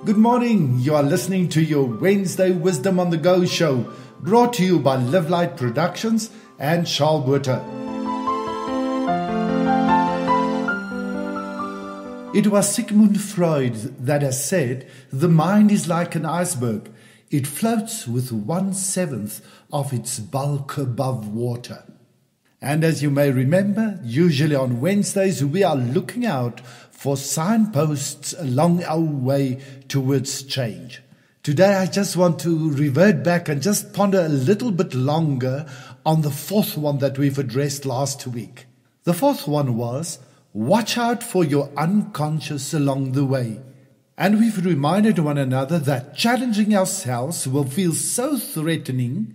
Good morning. You are listening to your Wednesday Wisdom on the Go show, brought to you by Live Light Productions and Charles Butter. It was Sigmund Freud that has said, the mind is like an iceberg. It floats with 1/7 of its bulk above water. And as you may remember, usually on Wednesdays we are looking out for signposts along our way towards change. Today I just want to revert back and just ponder a little bit longer on the fourth one that we've addressed last week. The fourth one was, watch out for your unconscious along the way. And we've reminded one another that challenging ourselves will feel so threatening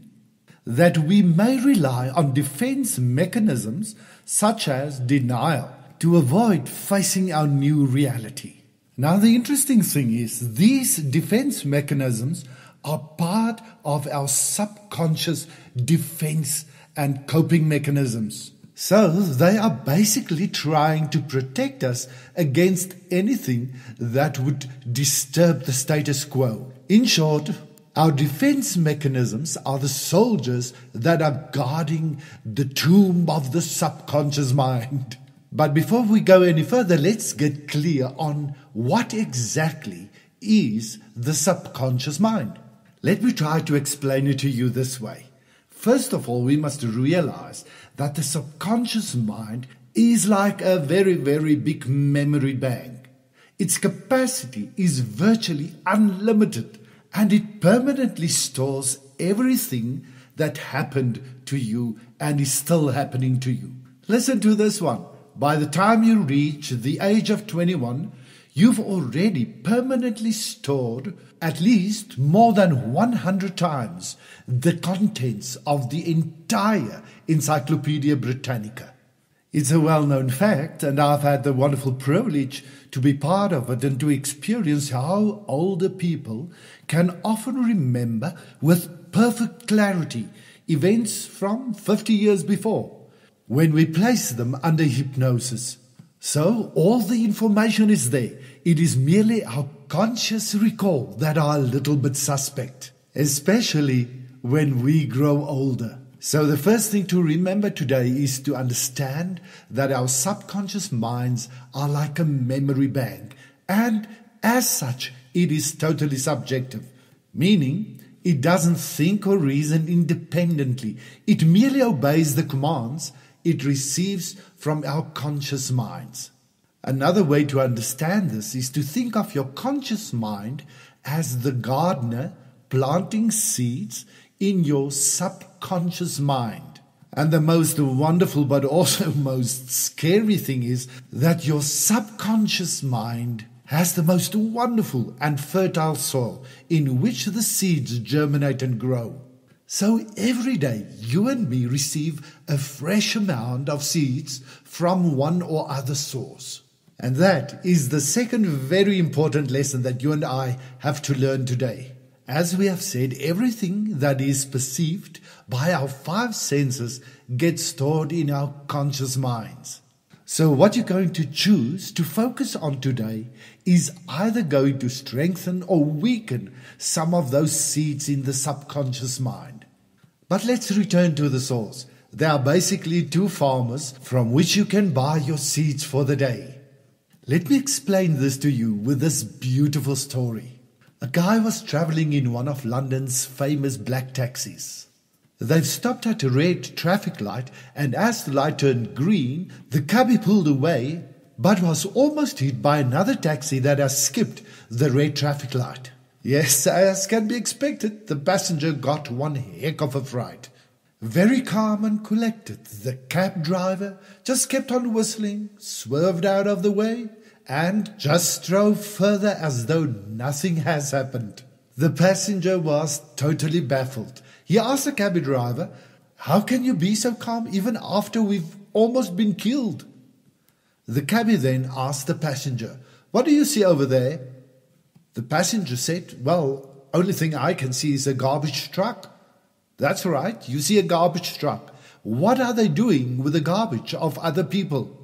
that we may rely on defense mechanisms such as denial to avoid facing our new reality. Now, the interesting thing is these defense mechanisms are part of our subconscious defense and coping mechanisms. So they are basically trying to protect us against anything that would disturb the status quo. In short, our defense mechanisms are the soldiers that are guarding the tomb of the subconscious mind. But before we go any further, let's get clear on what exactly is the subconscious mind. Let me try to explain it to you this way. First of all, we must realize that the subconscious mind is like a very, very big memory bank. Its capacity is virtually unlimited, and it permanently stores everything that happened to you and is still happening to you. Listen to this one. By the time you reach the age of 21, you've already permanently stored at least more than 100 times the contents of the entire Encyclopedia Britannica. It's a well-known fact, and I've had the wonderful privilege to be part of it and to experience how older people can often remember with perfect clarity events from 50 years before, when we place them under hypnosis. So all the information is there. It is merely our conscious recall that are a little bit suspect, especially when we grow older. So the first thing to remember today is to understand that our subconscious minds are like a memory bank, and as such it is totally subjective, meaning it doesn't think or reason independently. It merely obeys the commands it receives from our conscious minds. Another way to understand this is to think of your conscious mind as the gardener planting seeds in your subconscious mind. And the most wonderful but also most scary thing is that your subconscious mind has the most wonderful and fertile soil in which the seeds germinate and grow. So every day you and me receive a fresh amount of seeds from one or other source. And that is the second very important lesson that you and I have to learn today. As we have said, everything that is perceived by our five senses gets stored in our conscious minds. So what you're going to choose to focus on today is either going to strengthen or weaken some of those seeds in the subconscious mind. But let's return to the source. There are basically two farmers from which you can buy your seeds for the day. Let me explain this to you with this beautiful story. A guy was traveling in one of London's famous black taxis. They've stopped at a red traffic light, and as the light turned green, the cabbie pulled away, but was almost hit by another taxi that has skipped the red traffic light. Yes, as can be expected, the passenger got one heck of a fright. Very calm and collected, the cab driver just kept on whistling, swerved out of the way, and just drove further as though nothing has happened. The passenger was totally baffled. He asked the cab driver, "How can you be so calm even after we've almost been killed?" The cabbie then asked the passenger, "What do you see over there?" The passenger said, "Well, only thing I can see is a garbage truck." "That's right, you see a garbage truck. What are they doing with the garbage of other people?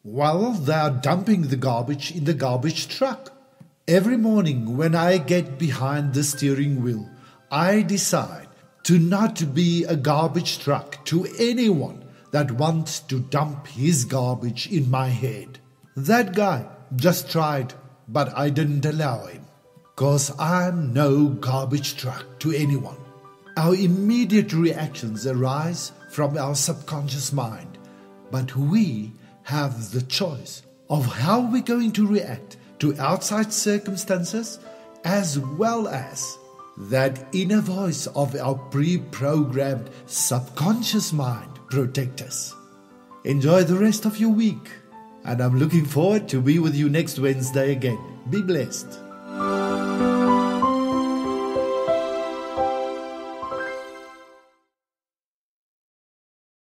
Well, they are dumping the garbage in the garbage truck. Every morning when I get behind the steering wheel, I decide to not be a garbage truck to anyone that wants to dump his garbage in my head. That guy just tried, but I didn't allow him, 'cause I'm no garbage truck to anyone. Our immediate reactions arise from our subconscious mind, but we have the choice of how we're going to react to outside circumstances, as well as that inner voice of our pre-programmed subconscious mind protect us. Enjoy the rest of your week, and I'm looking forward to be with you next Wednesday again. Be blessed.